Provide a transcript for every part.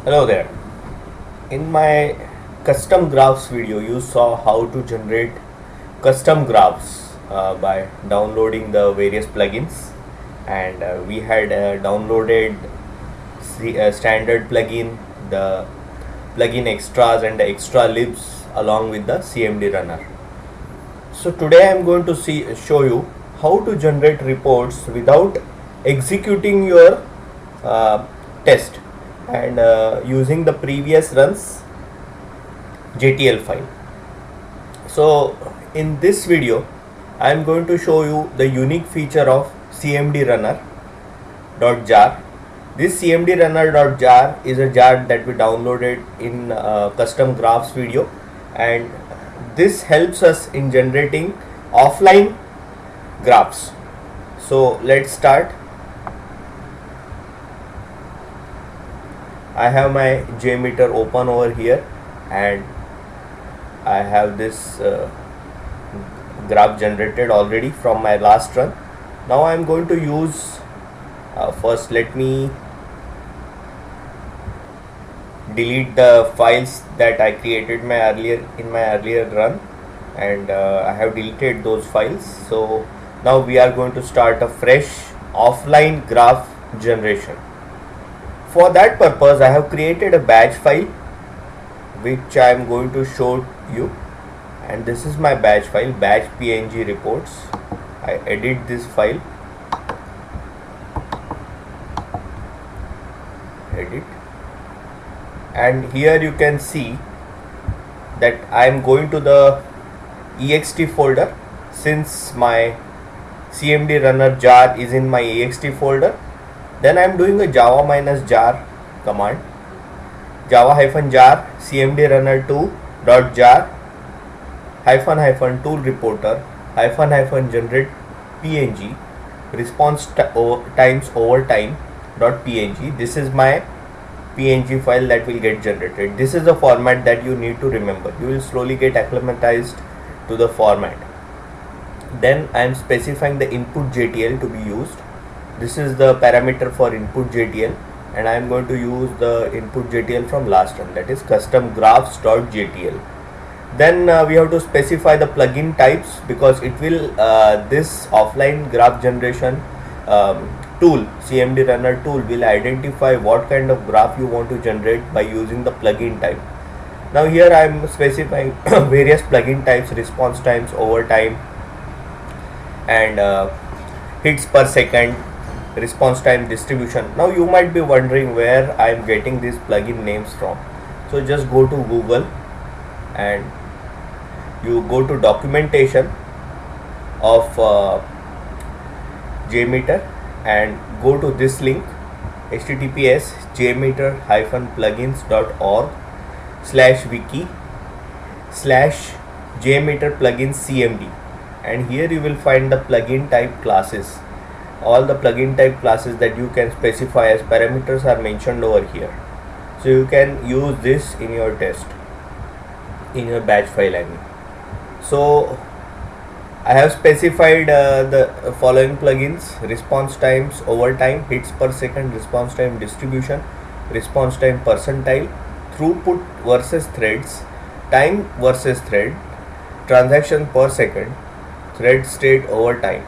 Hello there. In my custom graphs video, you saw how to generate custom graphs by downloading the various plugins, and we had downloaded the standard plugin, the plugin extras, and the extra libs along with the CMDRunner. So today I am going to show you how to generate reports without executing your uh, test and using the previous runs JTL file. So in this video I am going to show you the unique feature of CMDRunner.jar. This CMDRunner.jar is a jar that we downloaded in custom graphs video, and this helps us in generating offline graphs. So let's start. I have my JMeter open over here, and I have this graph generated already from my last run. Now I am going to use first let me delete the files that I created in my earlier run, and I have deleted those files. So now we are going to start a fresh offline graph generation. For that purpose I have created a batch file which I am going to show you, and this is my batch file, batch png reports. I edit this file, edit, and here you can see that I am going to the ext folder. Since my CMDRunner jar is in my ext folder, then I am doing a java -jar command, java-jar cmdrunner2.jar --tool reporter --generate png response times over time .png. This is my png file that will get generated. This is the format that you need to remember. You will slowly get acclimatized to the format. Then I am specifying the input JTL to be used. This is the parameter for input JTL, and I am going to use the input JTL from last one, that is custom graphs.jtl. Then we have to specify the plugin types, because it will this offline graph generation tool, CMDRunner tool, will identify what kind of graph you want to generate by using the plugin type. Now here I am specifying various plugin types: response times over time, and hits per second, response time distribution. Now you might be wondering where I am getting these plugin names from. So just go to Google and you go to documentation of JMeter and go to this link, https jmeter-org/wiki/jmeter-plugins-cmd, and here you will find the plugin type classes. All the plugin type classes that you can specify as parameters are mentioned over here, so you can use this in your test, in your batch file, I mean. So I have specified the following plugins: response times over time, hits per second, response time distribution, response time percentile, throughput versus threads, time versus thread, transaction per second, thread state over time.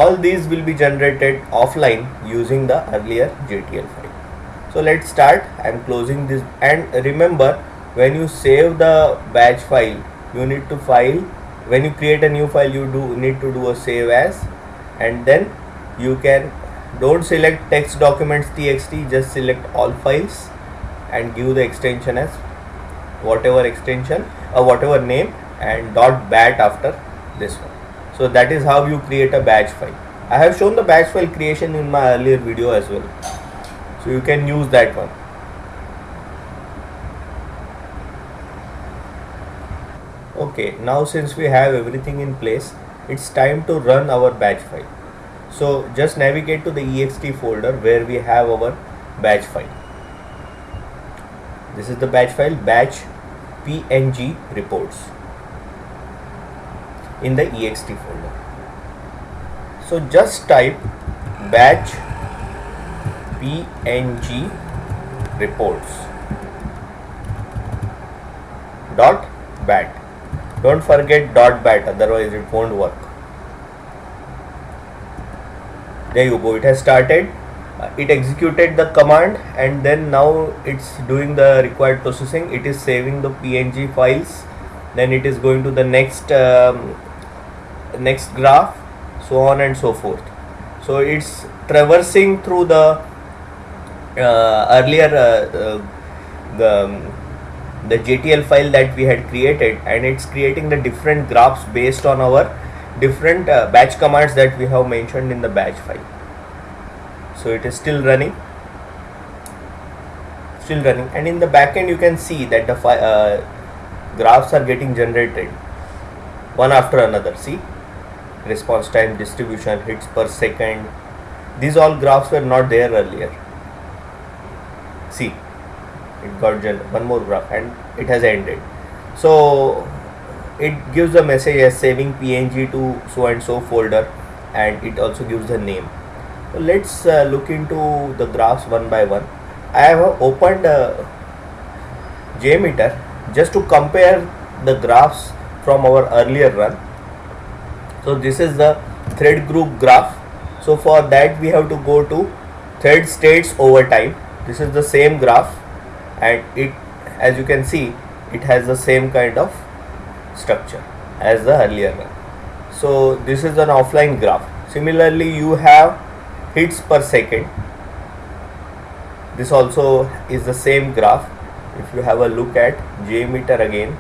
All these will be generated offline using the earlier JTL file. So let's start. I am closing this, and remember, when you save the batch file, you need to when you create a new file, you need to do a save as, and then you can don't select text documents txt, just select all files and give the extension as whatever extension or whatever name, and .bat after this one. So that is how you create a batch file. I have shown the batch file creation in my earlier video as well, so you can use that one. Okay, now since we have everything in place, it's time to run our batch file. So just navigate to the ext folder where we have our batch file. This is the batch file, batch png reports, in the ext folder. So just type batch png reports dot bat. Don't forget dot bat, otherwise it won't work. There you go, it has started. It executed the command and then now it's doing the required processing. It is saving the PNG files, then it is going to the next graph, so on and so forth. So it's traversing through the earlier the JTL file that we had created, and it's creating the different graphs based on our different batch commands that we have mentioned in the batch file. So it is still running, and in the backend you can see that the graphs are getting generated one after another. See, response time, distribution, hits per second, these all graphs were not there earlier. See, it got one more graph and it has ended. So it gives a message as saving PNG to so and so folder, and it also gives a name. So let's look into the graphs one by one. I have opened JMeter just to compare the graphs from our earlier run. So this is the thread group graph. So for that we have to go to thread states over time. This is the same graph, and it, as you can see, it has the same kind of structure as the earlier one. So this is an offline graph. Similarly, you have hits per second. This also is the same graph. If you have a look at JMeter again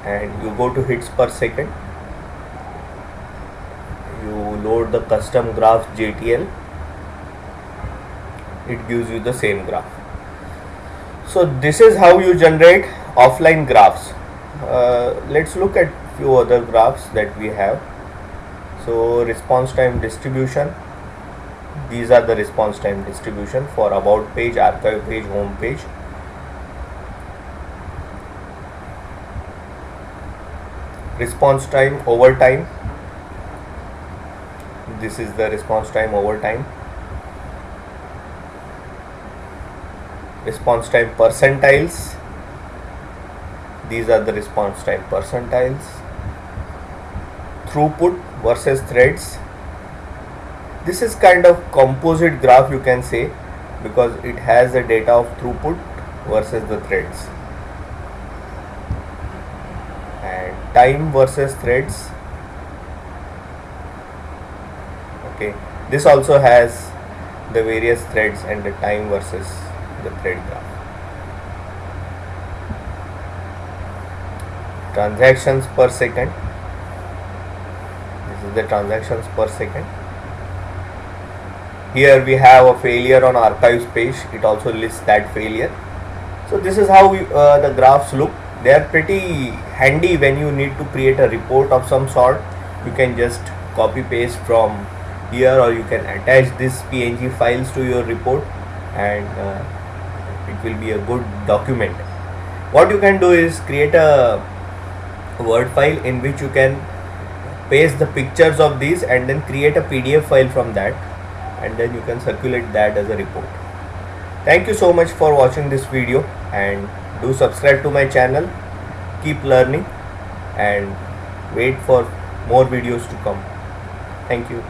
and you go to hits per second, you load the custom graph JTL, it gives you the same graph. So this is how you generate offline graphs. Let's look at few other graphs that we have. So response time distribution, these are the response time distribution for about page, archive page, home page. Response time over time, this is the response time over time. Response time percentiles, these are the response time percentiles. Throughput versus threads, this is kind of composite graph, you can say, because it has the data of throughput versus the threads. And time versus threads, okay, this also has the various threads and the time versus the thread graph. Transactions per second, this is the transactions per second. Here we have a failure on archives page, it also lists that failure. So this is how the graphs look. They are pretty handy when you need to create a report of some sort. You can just copy paste from here, or you can attach these PNG files to your report, and it will be a good document. What you can do is create a Word file in which you can paste the pictures of these and then create a PDF file from that, and then you can circulate that as a report. Thank you so much for watching this video, and do subscribe to my channel. Keep learning and wait for more videos to come. Thank you.